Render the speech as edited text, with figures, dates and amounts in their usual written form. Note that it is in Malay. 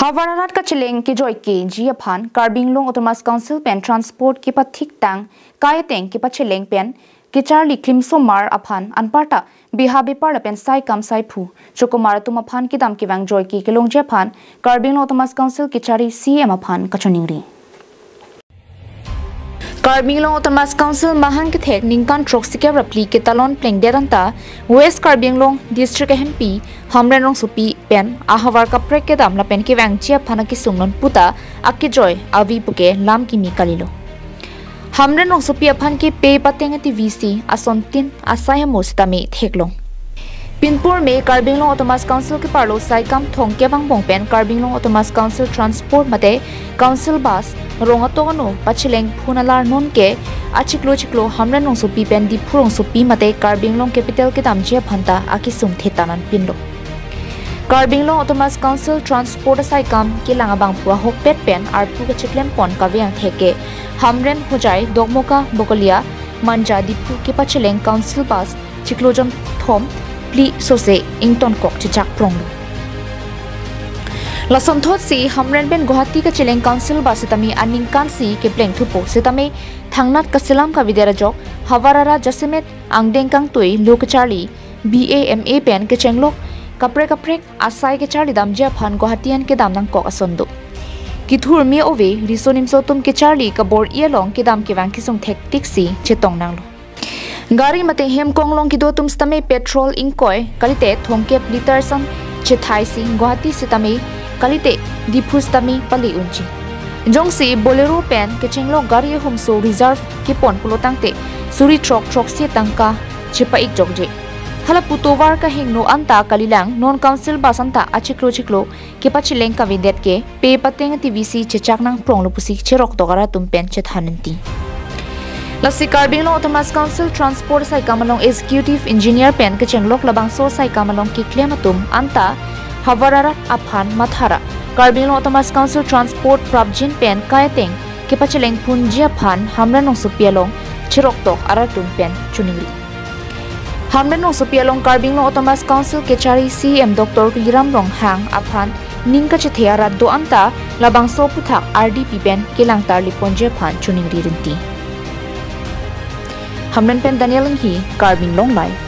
havar arat kapacheleng ki joy ke ji aphan carbing long autonomous council pen transport ki pathik tang kaike kapacheleng pen ki charli klimso mar aphan anparta bihabi par pen sai kam sai phu chokumar tum aphan ki dam ki wang joy ki kilong je aphan carbing long autonomous council ki chari cm aphan kachoningri Carbing Long Autonomous Council Mahang ke thek ningkan troxike rapli ke talon pleng deranta West Carbing Long District MP Hamren Rong Supi pen ahavar kaprek ke dam la pen ke wang chia phana ki sumnon puta akki joy avi puke lam ki mi kalilo Hamren Rong Supi aphan ke pe pateng TVC asontin asai mostami theklong Pinpur में Carbing Long Autonomous Council के पार्लो साइकम थोंके बंग बोंग पेन Carbing Long Autonomous Council Transport मते Council bus रोंगतोगनो पचलेंग फुनालार नोन के चिकलो हमरन नों सुपी पेन दी फुरोंग सुपी मते Carbing Long Capital के दामजे फंता आकी सुम थेतानन पिनलो Carbing Long Autonomous Council Transport साइकम के लांगाबांग पुआ होपेट पेन आरपू के चिकलेम पॉन का व्यंग थेके हमरन होजाई दोगमोका बोकलिया मंजा दीपू के पचलेंग Council bus चिकलोजन थोम Pli sose ington kok chichak prong Lason thot si hamren ben Guwahati ka chileng council ba sitami aning kansi ke pleng thupo sitami thangnat ka silam ka videra jok havarara jasimet angdeng kang tui lok charli BAMA pen ke chenglok kaprek asai ke charli dam je phan Guwahatian ke dam nang kok asondo Kithur mi ove risonim sotum ke charli ka bor ialong ke dam ke wang kisong thek tiksi chetong nang lo Gari mate hem konglong ki do tum stame petrol inkoi kalite thongke liter sam chethai si Guwahati sitame kalite diphu stame pali unchi jongsi bolero pen ke chenglo gari homso reserve ki pon pulotang te suri truck se tangka chipa ik jogje hala putovar ka hingno anta kalilang non council basanta achiklo ke pachileng ka videt ke pe pateng TVC chechak nang pronglo pusi cherok dogara tum pen chethananti Lasi Carbing Long Autonomous Council Transport sai kamalong Executive Engineer pen ke chenglok labang so sai kamalong ki klematum anta havararat aphan mathara Carbing Long Autonomous Council Transport prabjin pen kaiteng ke pacheleng phunji aphan hamran nong supialong chirok tok aratum pen chuningri hamran nong supialong Carbing Long Autonomous Council ke chari CM Dr. Liram Rong hang aphan ningka chethea rat do anta labang so puthak RDP pen ke langtar liponje phan chuningri rinti Hamren pen Daniel hi Carbing Long Life